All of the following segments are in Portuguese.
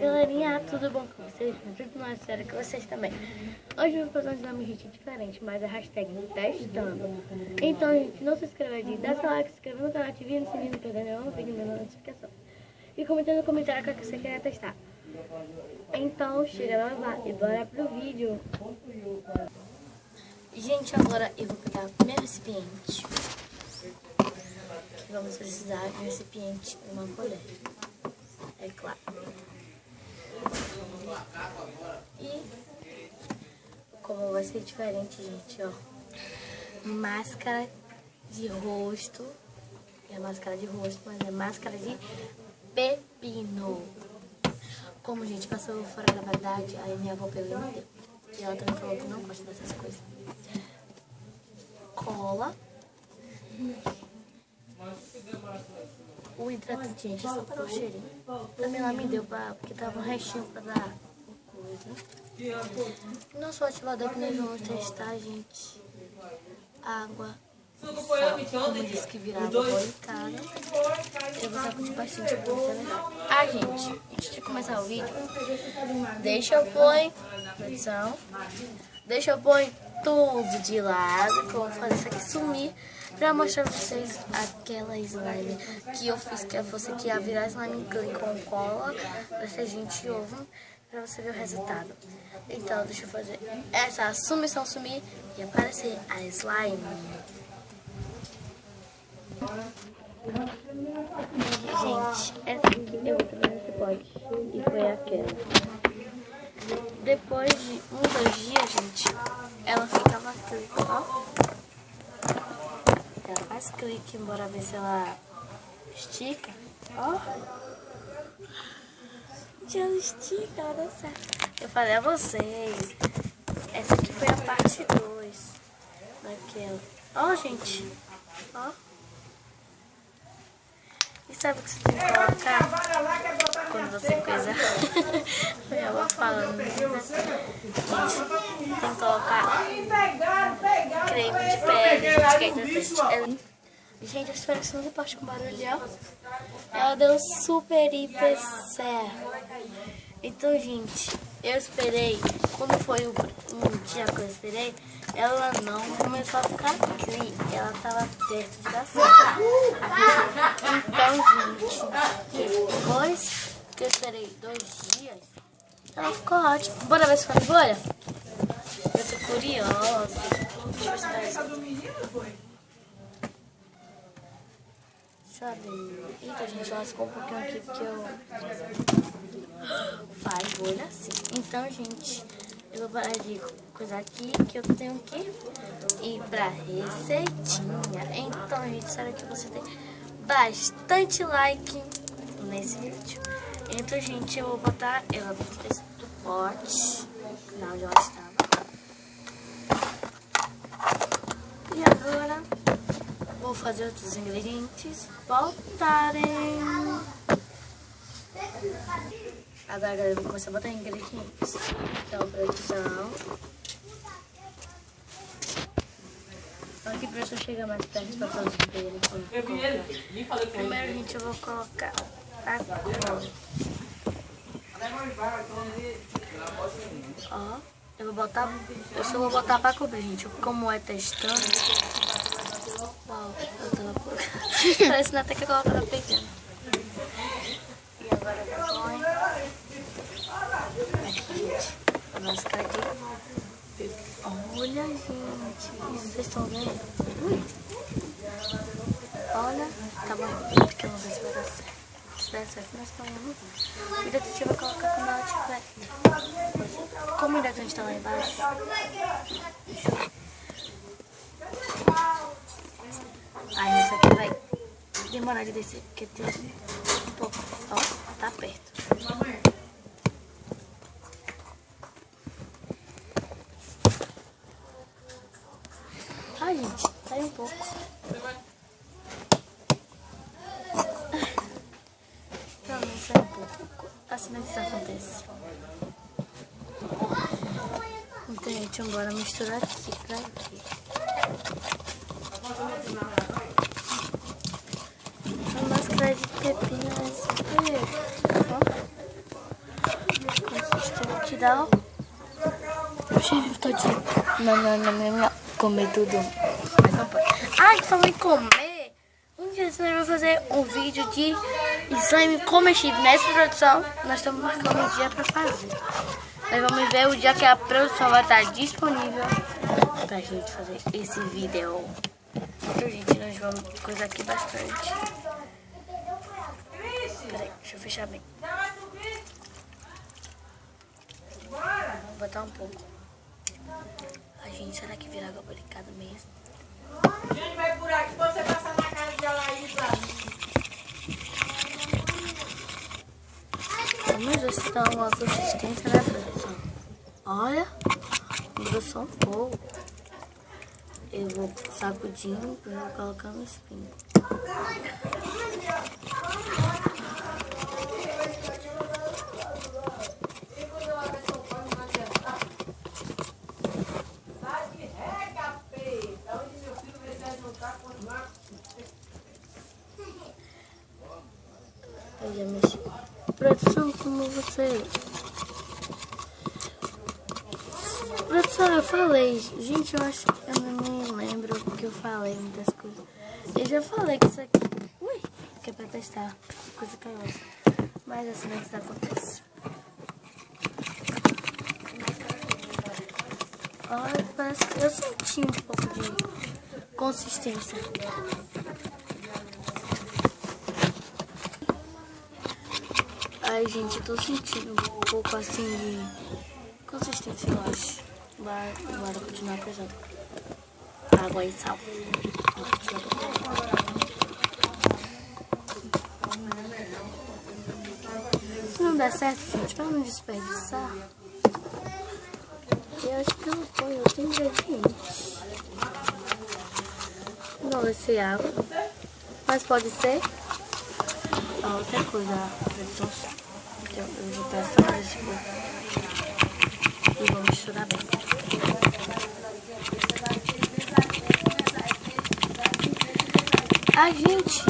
galerinha, tudo bom com vocês? Tudo na série com vocês também. Hoje eu vou fazer um dinamite diferente, mas a hashtag testando. Então, gente, não se inscreva aí, dá seu like, se inscreva no canal, ative o sininho, não perder nenhum vídeo, nenhuma notificação. E comenta no comentário o que você quer testar. Então, chega lá e bora pro vídeo. Gente, agora eu vou pegar meu recipiente. Vamos precisar de um recipiente e uma colher. É claro. E como vai ser diferente, gente, ó. Máscara de rosto. É máscara de rosto, mas é máscara de pepino. Como, gente, passou fora da validade, aí minha avó pegou e me deu. E ela também falou que não gosta dessas coisas. Cola. O hidratante, gente, só para o cheirinho. Também ela me deu porque tava um restinho para dar coisa. Nosso ativador que nós vamos testar, gente. Água e sal. Como disse que virava bolicada. Eu vou sacudir bastante pra ver se é legal. Ah, gente, antes de começar o vídeo, deixa eu pôr produção. Deixa eu pôr tudo de lado, que eu vou fazer isso aqui sumir. Pra mostrar pra vocês aquela slime que eu fiz, que fosse que ia virar slime clay com cola, dessa gente ovo, pra você ver o resultado. Então, deixa eu fazer essa sumição sumir e aparecer a slime. Gente, essa aqui eu vou fazer nesse pote e foi aquela. Depois de 2 dias, gente, ela ficava clique, ó. Ela faz clique, bora ver se ela estica. Ó. Gente, ela estica, ela dá certo. Eu falei a vocês. Essa aqui foi a parte 2 daquela. Ó, gente. Ó. E sabe o que você tem que colocar quando você coisar? Foi ela falando. Gente, tem que colocar creme de pele, gente, que é hidratante. Gente, eu espero que você não parte com barulho, ó. Ela deu super, hiper certo. Então, gente, eu esperei. Quando foi um dia que eu esperei, ela não começou a ficar aqui. Ela tava perto de dar certo. Então, gente, depois que eu esperei 2 dias, ela ficou ótima. Bora ver se ficou de bolha? Eu tô curiosa. Deixa eu esperar isso. Deixa eu ver. Eita, gente, ela ficou um pouquinho aqui porque eu... Faz bolha assim. Então, gente, eu vou parar de coisa aqui que eu tenho que ir pra receitinha. Então, gente, espero que você tenha bastante like nesse vídeo. Então, gente, eu vou botar ela dentro do pote, onde ela estava. E agora vou fazer outros ingredientes voltarem. Agora, galera, eu vou começar a botar ingredientes. Então, produção. Aqui pra eu chegar mais perto pra fazer dele. Primeiro, gente, eu vou colocar a cola. Ó, eu só vou botar pra cobrir, gente. Como é testando. Ó, eu tava colocando. Parece até que a cola tava pegando. E agora eu ponho aqui, gente, a máscara de... Olha, gente, vocês estão vendo? Ui. Olha, tá bom, porque eu não sei se vai dar certo. Se der certo, nós põemos. O hidratante vai colocar quando ela tiver. Como o hidratante tá lá embaixo, deixa eu ver. Aí isso aqui vai demorar de descer, porque tem um pouco. Ó, tá perto. Ai, gente, sai um pouco. Pronto, sai um pouco. Assim isso acontece. Então, gente, bora misturar aqui pra aqui. A máscara de pepino é super... Ó. tal. Cheiro todinho. Não. Comer tudo. Mas não pode. Ai, falando em comer. Um dia nós vamos fazer um vídeo de slime comestível. Nessa produção, nós estamos marcando um dia pra fazer. Nós vamos ver o dia que a produção vai estar disponível pra gente fazer esse vídeo. Então, gente, nós vamos coisar aqui bastante. Peraí, deixa eu fechar bem. Vou botar um pouco. Ai, gente, será que vira água barricada mesmo? Gente, vai por aqui, você passar na casa dela aí pra mim. Vamos ver se dá uma consistência, né, produção? Olha, mudou só um pouco. Eu vou sacudindo e vou colocar no espinho. Eu já mexi. Produção, como você... Produção, eu falei. Gente, eu acho que eu nem lembro o que eu falei, muitas coisas. Eu já falei que isso aqui... Ui, que é pra testar. Coisa caiu. Mas assim não que acontece. Olha, parece que eu senti um pouco de consistência. Ai, gente, eu tô sentindo um pouco assim de consistência, eu acho. Bora continuar pesando. Água e sal. Se não der certo, gente, pra não desperdiçar, eu acho que eu não ponho outro ingrediente. Não vai ser água, mas pode ser outra coisa, a produção só. Então eu vou botar só mais esse pouco e vou misturar bem. A gente,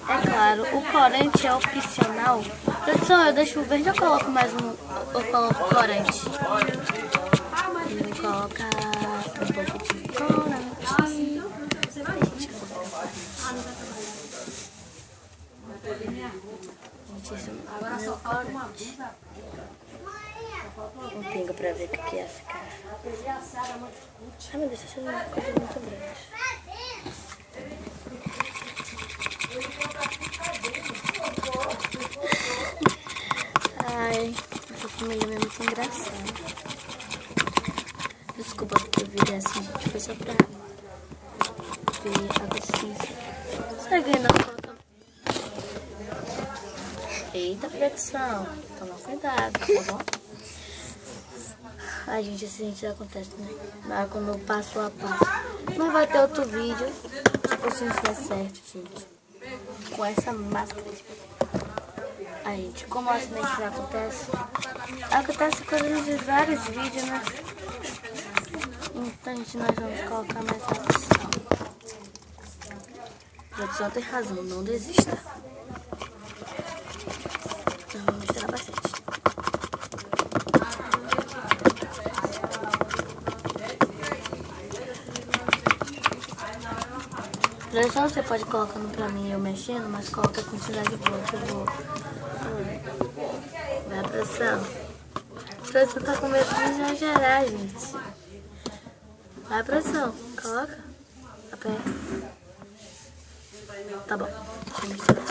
é claro, o corante é opcional. Produção, eu deixo o verde ou coloco mais um, ou coloco corante? Eu vou colocar um pouco de corante. Gente, esse é o meu corante. Um pingo pra ver o que ia ficar. Ai, meu Deus, essa é uma coisa muito grande. Ai, essa família é muito engraçada. Desculpa porque eu virei assim, gente. Foi só pra ver a consistência. Será que ainda colocamos? Eita, produção. Toma cuidado, tá bom? Ai, gente, acidente acontece, né? Mas quando eu passo a parte. Mas vai ter outro vídeo. Se isso der certo, gente. Com essa máscara de... Ai, gente, como o acidente acontece coisas de vários vídeos, né? Então, gente, nós vamos colocar mais atenção. A produção tem razão, não desista. Então, vamos misturar bastante. Produção, você pode colocando pra mim eu mexendo, mas coloca a quantidade boa que eu vou. Vai, produção. A produção tá com medo de exagerar, gente. Vai, produção. Coloca. Aperta. Tá bom. Deixa eu misturar.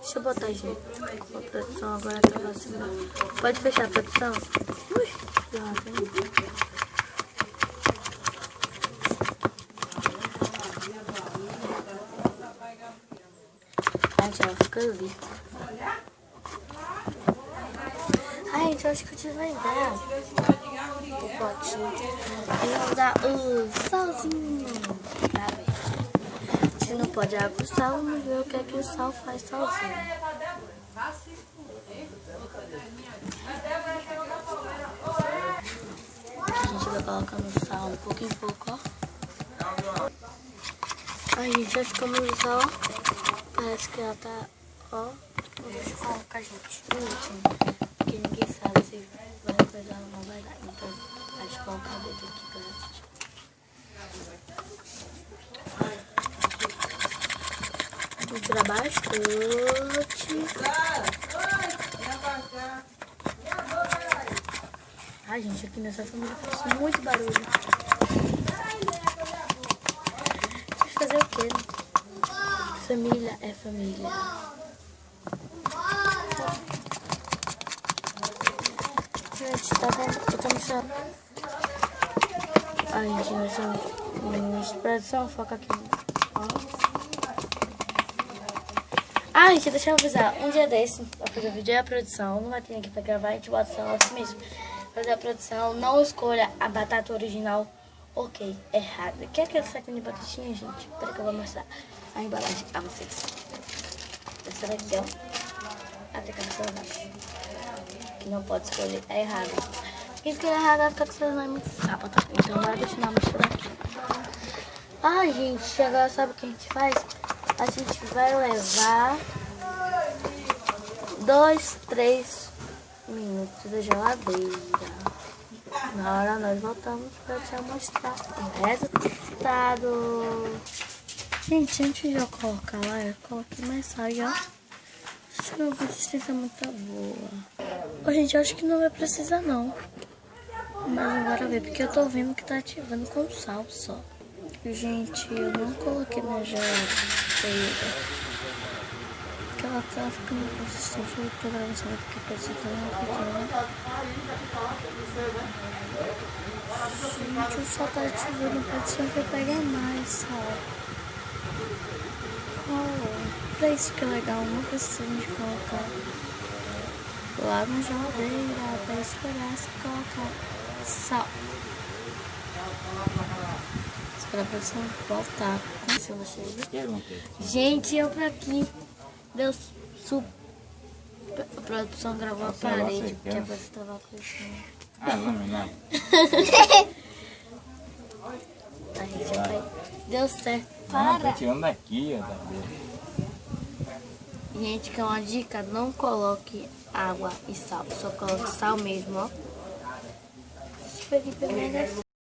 Deixa eu botar, gente. A produção agora tá vacilando. Pode fechar a produção? Ui, deu uma pena. Gente, ela fica líquida. Ai, gente, eu acho que eu tive uma ideia. O potinho. E vou dar o salzinho. Pra ver. Se não pode água com sal, vamos ver o que é que o sal faz sozinho. A gente vai colocando sal um pouco em pouco, ó. Ai, gente, já ficamos ó. Parece que ela tá, ó. Vamos colocar, gente, no último. Porque ninguém sabe se vai coisar ou não vai dar. Então, acho que colocar o dedo aqui pra assistir. Vou tirar bastante. Ai, gente, aqui nessa família faz muito barulho. Vai fazer o quê? Família é família. Gente, tá vendo? Eu tô mostrando. Ai, gente, nós somos produção, foca aqui. Ó. Ai, gente, deixa eu avisar. Um dia desse, pra fazer o vídeo é a produção. Não vai ter aqui pra gravar, a gente bota só assim mesmo. Fazer a produção, não escolha a batata original. Ok, errado. Quer aquele saquinho de batatinha, gente? Peraí que eu vou mostrar a embalagem a vocês. Essa daqui, ó. Até cabeça abaixo. Que não pode escolher, é errado. Quem escolher errado vai ficar com seu nome de sábado. Então bora continuar mostrando aqui. Ai, gente, agora sabe o que a gente faz? A gente vai levar 2, 3 minutos da geladeira. Na hora nós voltamos para te mostrar o resultado. Gente, antes de eu colocar lá, eu coloquei mais sal, ó. Acho que a consistência é muito boa. Ô, gente, eu acho que não vai precisar não. Mas bora ver, porque eu tô vendo que tá ativando com sal só. Gente, eu não coloquei na geladeira. Porque ela tá ficando consistente. Eu vou pegar no sal porque pode ser tão rapidinho. Gente, o sal tá ativando, pode ser que eu pegue mais sal. Oh, pra isso que é legal, não precisamos colocar lá na geladeira pra esperar se colocar sal. Esperar a produção voltar. Se você... Gente, eu pra aqui deu a produção gravou a parede porque a pessoa tava crescendo. Ah, não. A gente vai... Deu certo. Não, tá tirando daqui, ó. Gente, que é uma dica, não coloque água e sal, só coloque sal mesmo, ó. Super, hiper, mega